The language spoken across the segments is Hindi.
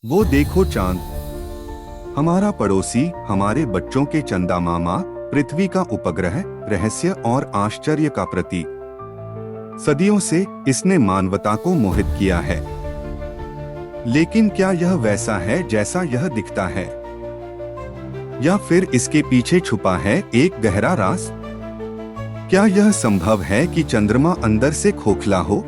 वो देखो चांद, हमारा पड़ोसी, हमारे बच्चों के चंदा मामा, पृथ्वी का उपग्रह, रहस्य और आश्चर्य का प्रतीक। सदियों से इसने मानवता को मोहित किया है। लेकिन क्या यह वैसा है जैसा यह दिखता है, या फिर इसके पीछे छुपा है एक गहरा राज? क्या यह संभव है कि चंद्रमा अंदर से खोखला हो?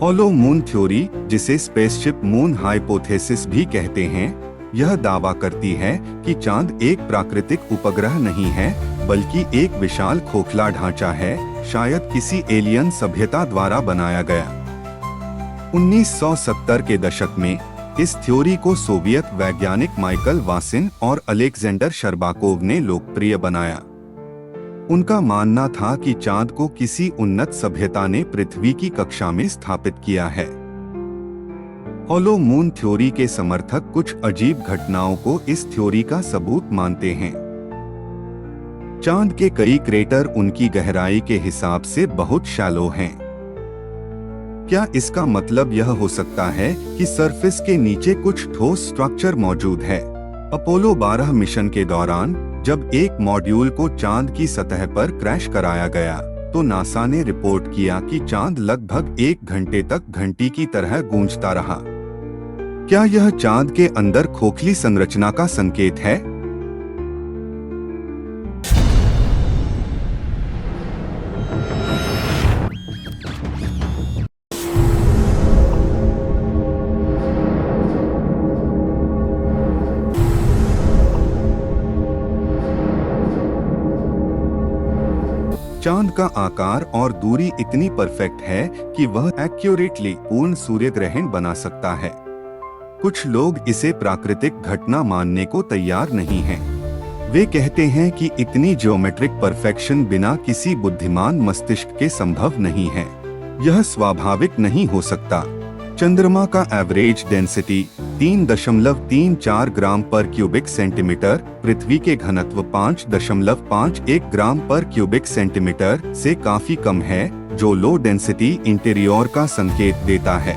हॉलो मून थ्योरी, जिसे स्पेसशिप मून हाइपोथेसिस भी कहते हैं, यह दावा करती है कि चांद एक प्राकृतिक उपग्रह नहीं है, बल्कि एक विशाल खोखला ढांचा है, शायद किसी एलियन सभ्यता द्वारा बनाया गया। 1970 के दशक में इस थ्योरी को सोवियत वैज्ञानिक माइकल वासिन और अलेक्जेंडर शर्बाकोव ने लोकप्रिय बनाया। उनका मानना था कि चांद को किसी उन्नत सभ्यता ने पृथ्वी की कक्षा में स्थापित किया है। हॉलो मून थ्योरी के समर्थक कुछ अजीब घटनाओं को इस थ्योरी का सबूत मानते हैं। चांद के कई क्रेटर उनकी गहराई के हिसाब से बहुत शैलो हैं। क्या इसका मतलब यह हो सकता है कि सरफेस के नीचे कुछ ठोस स्ट्रक्चर मौजूद है? अपोलो 12 मिशन के दौरान जब एक मॉड्यूल को चांद की सतह पर क्रैश कराया गया, तो नासा ने रिपोर्ट किया कि चांद लगभग 1 घंटे तक घंटी की तरह गूंजता रहा। क्या यह चांद के अंदर खोखली संरचना का संकेत है? चांद का आकार और दूरी इतनी परफेक्ट है कि वह एक्यूरेटली पूर्ण सूर्य ग्रहण बना सकता है। कुछ लोग इसे प्राकृतिक घटना मानने को तैयार नहीं हैं। वे कहते हैं कि इतनी ज्योमेट्रिक परफेक्शन बिना किसी बुद्धिमान मस्तिष्क के संभव नहीं है। यह स्वाभाविक नहीं हो सकता। चंद्रमा का एवरेज डेंसिटी 3.34 ग्राम पर क्यूबिक सेंटीमीटर, पृथ्वी के घनत्व 5.51 ग्राम पर क्यूबिक सेंटीमीटर से काफी कम है, जो लो डेंसिटी इंटीरियर का संकेत देता है।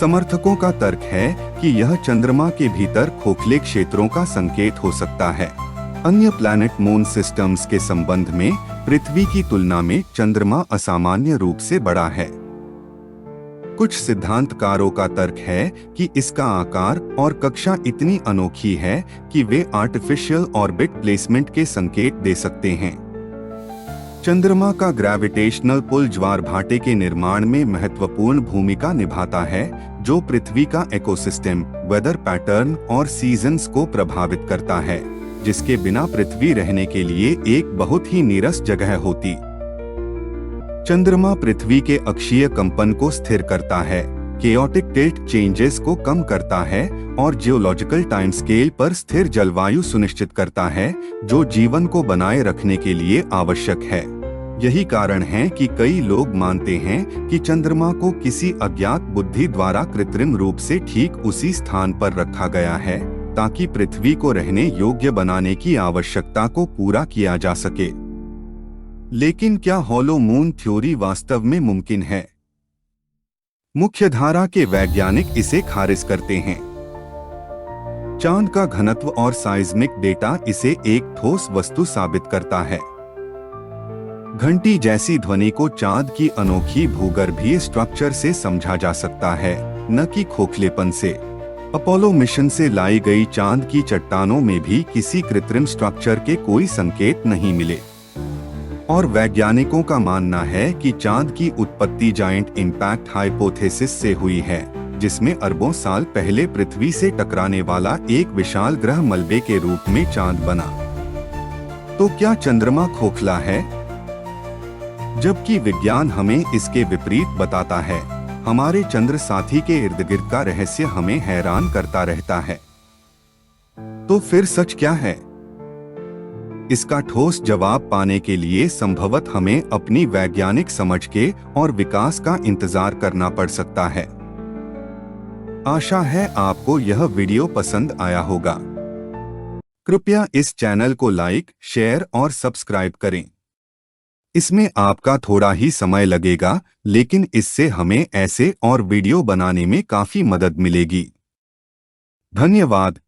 समर्थकों का तर्क है कि यह चंद्रमा के भीतर खोखले क्षेत्रों का संकेत हो सकता है। अन्य प्लैनेट मून सिस्टम्स के संबंध में पृथ्वी की तुलना में चंद्रमा असामान्य रूप से बड़ा है। कुछ सिद्धांतकारों का तर्क है कि इसका आकार और कक्षा इतनी अनोखी है कि वे आर्टिफिशियल ऑर्बिट प्लेसमेंट के संकेत दे सकते हैं। चंद्रमा का ग्रेविटेशनल पुल ज्वारभाटे के निर्माण में महत्वपूर्ण भूमिका निभाता है, जो पृथ्वी का इकोसिस्टम, वेदर पैटर्न और सीजन्स को प्रभावित करता है, जिसके बिना पृथ्वी रहने के लिए एक बहुत ही नीरस जगह होती। चंद्रमा पृथ्वी के अक्षीय कंपन को स्थिर करता है, केओटिक टिल्ट चेंजेस को कम करता है और जियोलॉजिकल टाइम स्केल पर स्थिर जलवायु सुनिश्चित करता है, जो जीवन को बनाए रखने के लिए आवश्यक है। यही कारण है कि कई लोग मानते हैं कि चंद्रमा को किसी अज्ञात बुद्धि द्वारा कृत्रिम रूप से ठीक उसी स्थान पर रखा गया है, ताकि पृथ्वी को रहने योग्य बनाने की आवश्यकता को पूरा किया जा सके। लेकिन क्या हॉलो मून थ्योरी वास्तव में मुमकिन है? मुख्यधारा के वैज्ञानिक इसे खारिज करते हैं। चांद का घनत्व और साइज्मिक डेटा इसे एक ठोस वस्तु साबित करता है। घंटी जैसी ध्वनि को चांद की अनोखी भूगर्भीय स्ट्रक्चर से समझा जा सकता है, न कि खोखलेपन से। अपोलो मिशन से लाई गई चांद की चट्टानों में भी किसी कृत्रिम स्ट्रक्चर के कोई संकेत नहीं मिले, और वैज्ञानिकों का मानना है कि चांद की उत्पत्ति जायंट इंपैक्ट हाइपोथेसिस से हुई है, जिसमें अरबों साल पहले पृथ्वी से टकराने वाला एक विशाल ग्रह मलबे के रूप में चांद बना। तो क्या चंद्रमा खोखला है? जबकि विज्ञान हमें इसके विपरीत बताता है, हमारे चंद्र साथी के इर्द गिर्द का रहस्य हमें हैरान करता रहता है। तो फिर सच क्या है? इसका ठोस जवाब पाने के लिए संभवतः हमें अपनी वैज्ञानिक समझ के और विकास का इंतजार करना पड़ सकता है। आशा है आपको यह वीडियो पसंद आया होगा। कृपया इस चैनल को लाइक, शेयर और सब्सक्राइब करें। इसमें आपका थोड़ा ही समय लगेगा, लेकिन इससे हमें ऐसे और वीडियो बनाने में काफी मदद मिलेगी। धन्यवाद।